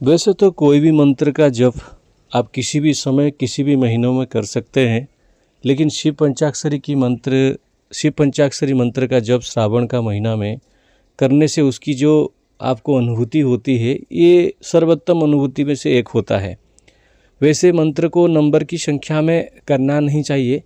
वैसे तो कोई भी मंत्र का जप आप किसी भी समय किसी भी महीनों में कर सकते हैं, लेकिन शिव पंचाक्षरी मंत्र का जप श्रावण का महीना में करने से उसकी जो आपको अनुभूति होती है, ये सर्वोत्तम अनुभूति में से एक होता है। वैसे मंत्र को नंबर की संख्या में करना नहीं चाहिए,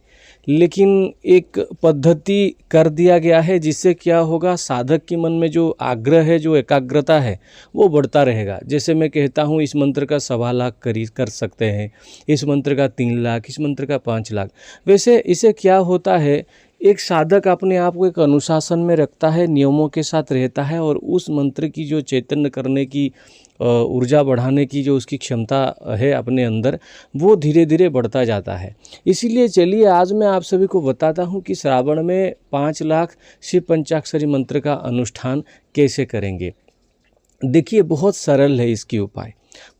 लेकिन एक पद्धति कर दिया गया है जिससे क्या होगा, साधक के मन में जो आग्रह है, जो एकाग्रता है, वो बढ़ता रहेगा। जैसे मैं कहता हूँ इस मंत्र का 1.25 लाख कर सकते हैं, इस मंत्र का 3 लाख, इस मंत्र का 5 लाख। वैसे इसे क्या होता है, एक साधक अपने आप को एक अनुशासन में रखता है, नियमों के साथ रहता है, और उस मंत्र की जो चैतन्य करने की ऊर्जा बढ़ाने की जो उसकी क्षमता है अपने अंदर, वो धीरे धीरे बढ़ता जाता है। इसीलिए चलिए आज मैं आप सभी को बताता हूँ कि श्रावण में 5 लाख शिव पंचाक्षरी मंत्र का अनुष्ठान कैसे करेंगे। देखिए बहुत सरल है इसकी उपाय,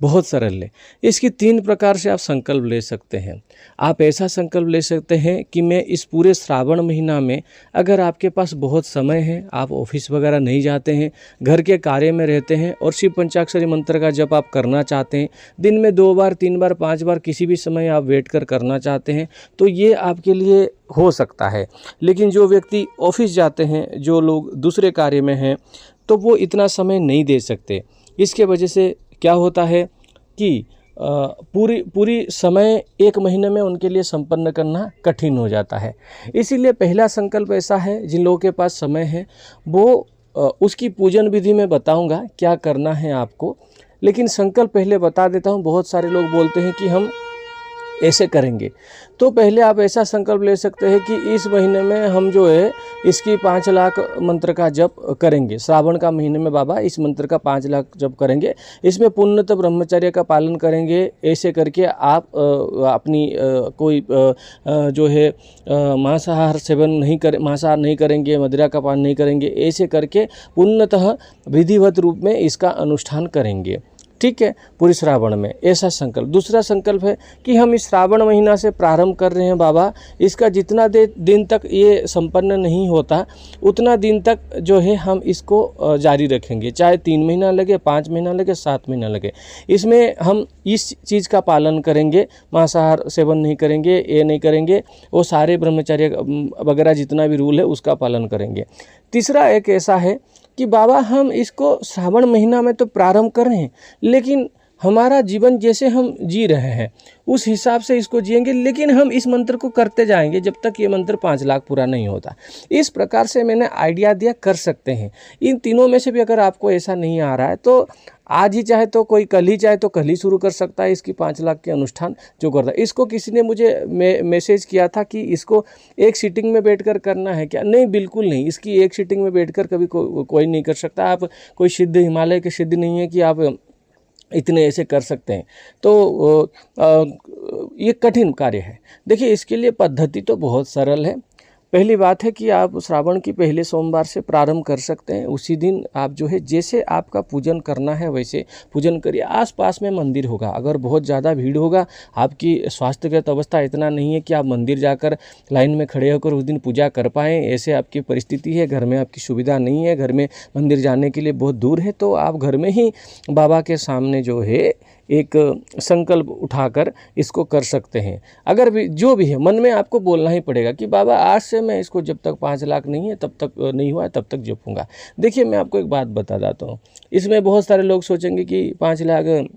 बहुत सरल है। इसकी 3 प्रकार से आप संकल्प ले सकते हैं। आप ऐसा संकल्प ले सकते हैं कि मैं इस पूरे श्रावण महीना में, अगर आपके पास बहुत समय है, आप ऑफिस वगैरह नहीं जाते हैं, घर के कार्य में रहते हैं और शिव पंचाक्षरी मंत्र का जप आप करना चाहते हैं, दिन में 2 बार 3 बार 5 बार किसी भी समय आप बैठ कर करना चाहते हैं, तो ये आपके लिए हो सकता है। लेकिन जो व्यक्ति ऑफिस जाते हैं, जो लोग दूसरे कार्य में हैं, तो वो इतना समय नहीं दे सकते। इसके वजह से क्या होता है कि पूरी समय 1 महीने में उनके लिए संपन्न करना कठिन हो जाता है। इसीलिए पहला संकल्प ऐसा है, जिन लोगों के पास समय है वो उसकी पूजन विधि में बताऊंगा क्या करना है आपको, लेकिन संकल्प पहले बता देता हूं। बहुत सारे लोग बोलते हैं कि हम ऐसे करेंगे, तो पहले आप ऐसा संकल्प ले सकते हैं कि इस महीने में हम जो है इसकी 5 लाख मंत्र का जप करेंगे। श्रावण का महीने में बाबा इस मंत्र का 5 लाख जप करेंगे, इसमें पुण्यत ब्रह्मचर्य का पालन करेंगे। ऐसे करके आप अपनी कोई जो है मांसाहार नहीं करेंगे, मदिरा का पान नहीं करेंगे। ऐसे करके पुण्यतः विधिवत रूप में इसका अनुष्ठान करेंगे, ठीक है, पूरी श्रावण में। ऐसा संकल्प। दूसरा संकल्प है कि हम इस श्रावण महीना से प्रारंभ कर रहे हैं बाबा, इसका जितना दिन तक ये संपन्न नहीं होता उतना दिन तक जो है हम इसको जारी रखेंगे, चाहे 3 महीना लगे, 5 महीना लगे, 7 महीना लगे। इसमें हम इस चीज़ का पालन करेंगे, मांसाहार सेवन नहीं करेंगे, ये नहीं करेंगे, वो सारे ब्रह्मचर्य वगैरह जितना भी रूल है उसका पालन करेंगे। तीसरा एक ऐसा है कि बाबा हम इसको श्रावण महीना में तो प्रारंभ कर रहे हैं, लेकिन हमारा जीवन जैसे हम जी रहे हैं उस हिसाब से इसको जिएंगे, लेकिन हम इस मंत्र को करते जाएंगे जब तक ये मंत्र 5 लाख पूरा नहीं होता। इस प्रकार से मैंने आइडिया दिया, कर सकते हैं। इन तीनों में से भी अगर आपको ऐसा नहीं आ रहा है तो आज ही चाहे तो कोई कल ही चाहे तो कल ही शुरू कर सकता है इसकी 5 लाख के अनुष्ठान जो करता है। इसको किसी ने मुझे मैसेज किया था कि इसको एक सीटिंग में बैठकर करना है क्या? नहीं, बिल्कुल नहीं। इसकी एक सीटिंग में बैठकर कभी कोई नहीं कर सकता। आप कोई सिद्ध, हिमालय के सिद्ध नहीं है कि आप इतने ऐसे कर सकते हैं, तो ये कठिन कार्य है। देखिए इसके लिए पद्धति तो बहुत सरल है। पहली बात है कि आप श्रावण की पहले सोमवार से प्रारंभ कर सकते हैं। उसी दिन आप जो है जैसे आपका पूजन करना है वैसे पूजन करिए। आसपास में मंदिर होगा, अगर बहुत ज़्यादा भीड़ होगा, आपकी स्वास्थ्यगत अवस्था इतना नहीं है कि आप मंदिर जाकर लाइन में खड़े होकर उस दिन पूजा कर पाएँ, ऐसे आपकी परिस्थिति है, घर में आपकी सुविधा नहीं है, घर में मंदिर जाने के लिए बहुत दूर है, तो आप घर में ही बाबा के सामने जो है एक संकल्प उठाकर इसको कर सकते हैं। अगर भी जो भी है मन में आपको बोलना ही पड़ेगा कि बाबा आज से मैं इसको जब तक 5 लाख नहीं है तब तक नहीं हुआ है तब तक जपूंगा। देखिए मैं आपको एक बात बता देता हूँ। इसमें बहुत सारे लोग सोचेंगे कि 5 लाख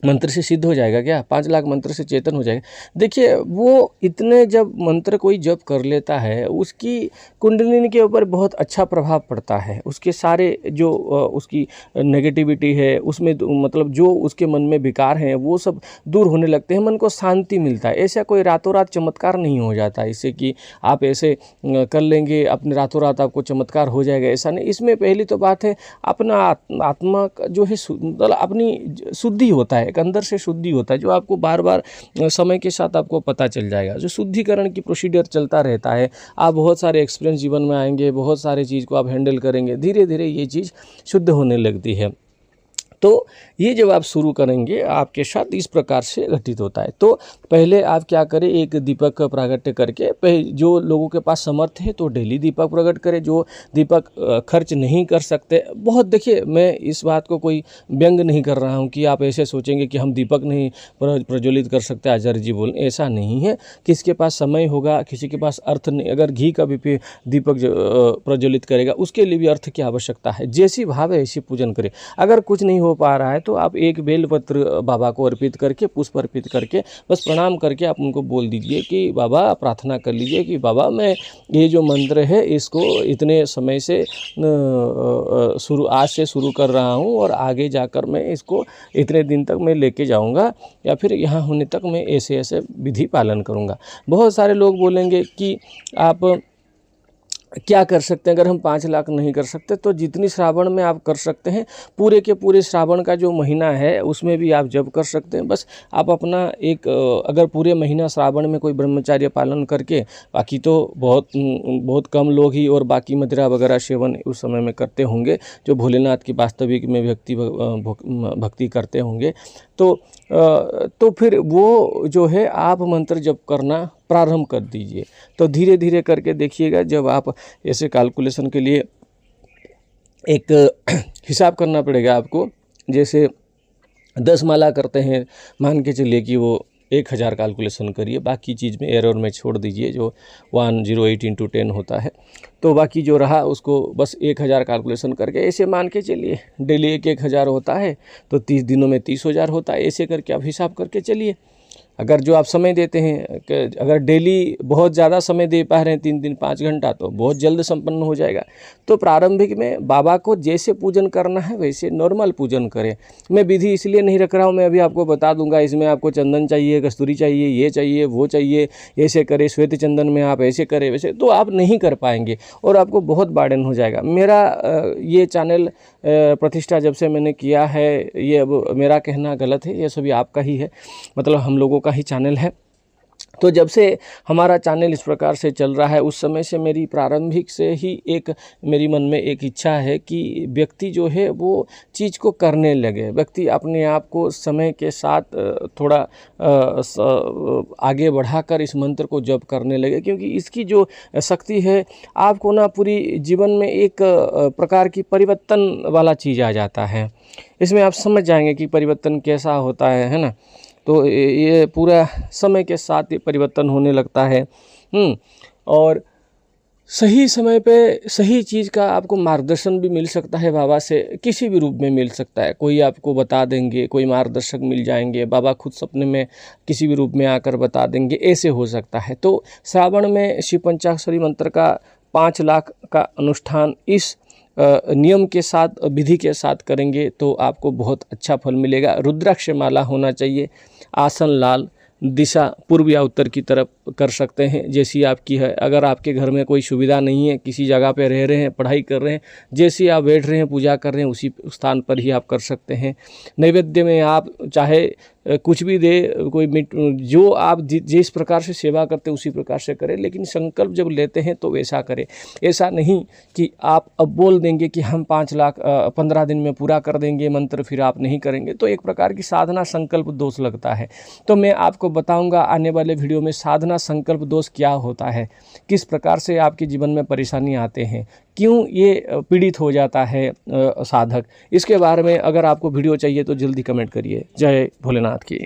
मंत्र से सिद्ध हो जाएगा क्या, 5 लाख मंत्र से चेतन हो जाएगा। देखिए वो इतने जब मंत्र कोई जप कर लेता है उसकी कुंडलिनी के ऊपर बहुत अच्छा प्रभाव पड़ता है। उसके सारे जो उसकी नेगेटिविटी है उसमें मतलब जो उसके मन में विकार हैं वो सब दूर होने लगते हैं, मन को शांति मिलता है। ऐसा कोई रातों रात चमत्कार नहीं हो जाता इससे कि आप ऐसे कर लेंगे अपने रातों रात आपको चमत्कार हो जाएगा, ऐसा नहीं। इसमें पहली तो बात है अपना आत्मा का जो है मतलब अपनी शुद्धि होता है, एक अंदर से शुद्धि होता है जो आपको बार बार समय के साथ आपको पता चल जाएगा। जो शुद्धिकरण की प्रोसीजर चलता रहता है, आप बहुत सारे एक्सपीरियंस जीवन में आएंगे, बहुत सारे चीज़ को आप हैंडल करेंगे, धीरे धीरे ये चीज़ शुद्ध होने लगती है। तो ये जब आप शुरू करेंगे आपके साथ इस प्रकार से घटित होता है। तो पहले आप क्या करें, एक दीपक का प्रागट्य करके, जो लोगों के पास समर्थ है तो डेली दीपक प्रकट करें, जो दीपक खर्च नहीं कर सकते, बहुत, देखिए मैं इस बात को कोई व्यंग नहीं कर रहा हूँ कि आप ऐसे सोचेंगे कि हम दीपक नहीं प्रज्वलित कर सकते, आचार्य जी बोलें, ऐसा नहीं है। किसके पास समय होगा, किसी के पास अर्थ नहीं, अगर घी का भी दीपक प्रज्वलित करेगा उसके लिए भी अर्थ की आवश्यकता है। जैसी भाव है ऐसी पूजन करें। अगर कुछ नहीं हो पा रहा है तो आप एक बेलपत्र बाबा को अर्पित करके, पुष्प अर्पित करके, बस प्रणाम करके आप उनको बोल दीजिए कि बाबा, प्रार्थना कर लीजिए कि बाबा मैं ये जो मंत्र है इसको इतने समय से आज से शुरू कर रहा हूँ और आगे जाकर मैं इसको इतने दिन तक मैं लेके जाऊँगा, या फिर यहाँ होने तक मैं ऐसे ऐसे विधि पालन करूँगा। बहुत सारे लोग बोलेंगे कि आप क्या कर सकते हैं, अगर हम 5 लाख नहीं कर सकते तो जितनी श्रावण में आप कर सकते हैं, पूरे के पूरे श्रावण का जो महीना है उसमें भी आप जब कर सकते हैं। बस आप अपना एक, अगर पूरे महीना श्रावण में कोई ब्रह्मचर्य पालन करके, बाकी तो बहुत कम लोग ही और बाकी मदिरा वगैरह सेवन उस समय में करते होंगे जो भोलेनाथ की वास्तविक में भक्ति करते होंगे, तो फिर वो जो है आप मंत्र जप करना प्रारंभ कर दीजिए। तो धीरे धीरे करके देखिएगा, जब आप ऐसे कैलकुलेशन के लिए एक हिसाब करना पड़ेगा आपको, जैसे 10 माला करते हैं, मान के चलिए कि वो 1000 कैलकुलेशन करिए, बाकी चीज़ में एरर में छोड़ दीजिए, जो 108 × 10 होता है, तो बाकी जो रहा उसको बस 1000 कैलकुलेशन करके ऐसे मान के चलिए। डेली 1-1000 होता है तो 30 दिनों में 30,000 होता है, ऐसे करके आप हिसाब करके चलिए। अगर जो आप समय देते हैं, अगर डेली बहुत ज़्यादा समय दे पा रहे हैं 3 दिन 5 घंटा, तो बहुत जल्द संपन्न हो जाएगा। तो प्रारंभिक में बाबा को जैसे पूजन करना है वैसे नॉर्मल पूजन करें। मैं विधि इसलिए नहीं रख रहा हूँ, मैं अभी आपको बता दूंगा, इसमें आपको चंदन चाहिए, कस्तूरी चाहिए, ये चाहिए, वो चाहिए, ऐसे करें, श्वेत चंदन में आप ऐसे करें, वैसे तो आप नहीं कर पाएंगे और आपको बहुत बर्डन हो जाएगा। मेरा ये चैनल प्रतिष्ठा जब से मैंने किया है, ये अब मेरा कहना गलत है, ये सभी आपका ही है, मतलब हम लोगों का ही चैनल है। तो जब से हमारा चैनल इस प्रकार से चल रहा है, उस समय से मेरी प्रारंभिक से ही एक मेरी मन में एक इच्छा है कि व्यक्ति जो है वो चीज़ को करने लगे, व्यक्ति अपने आप को समय के साथ थोड़ा आगे बढ़ाकर इस मंत्र को जप करने लगे, क्योंकि इसकी जो शक्ति है आपको ना पूरी जीवन में एक प्रकार की परिवर्तन वाला चीज़ आ जाता है। इसमें आप समझ जाएंगे कि परिवर्तन कैसा होता है ना। तो ये पूरा समय के साथ ये परिवर्तन होने लगता है। और सही समय पे सही चीज़ का आपको मार्गदर्शन भी मिल सकता है, बाबा से किसी भी रूप में मिल सकता है। कोई आपको बता देंगे, कोई मार्गदर्शक मिल जाएंगे, बाबा खुद सपने में किसी भी रूप में आकर बता देंगे, ऐसे हो सकता है। तो श्रावण में शिव पंचाक्षरी मंत्र का 5 लाख का अनुष्ठान इस नियम के साथ, विधि के साथ करेंगे तो आपको बहुत अच्छा फल मिलेगा। रुद्राक्ष माला होना चाहिए, आसन लाल, दिशा पूर्व या उत्तर की तरफ कर सकते हैं जैसी आपकी है। अगर आपके घर में कोई सुविधा नहीं है, किसी जगह पे रह रहे हैं, पढ़ाई कर रहे हैं, जैसी आप बैठ रहे हैं, पूजा कर रहे हैं, उसी स्थान पर ही आप कर सकते हैं। नैवेद्य में आप चाहे कुछ भी दे, कोई जो आप जिस प्रकार से सेवा करते हैं उसी प्रकार से करें, लेकिन संकल्प जब लेते हैं तो वैसा करें। ऐसा नहीं कि आप अब बोल देंगे कि हम 5 लाख 15 दिन में पूरा कर देंगे मंत्र, फिर आप नहीं करेंगे, तो एक प्रकार की साधना संकल्प दोष लगता है। तो मैं आपको बताऊंगा आने वाले वीडियो में साधना संकल्प दोष क्या होता है, किस प्रकार से आपके जीवन में परेशानी आते हैं, क्यों ये पीड़ित हो जाता है साधक। इसके बारे में अगर आपको वीडियो चाहिए तो जल्दी कमेंट करिए। जय भोलेनाथ की।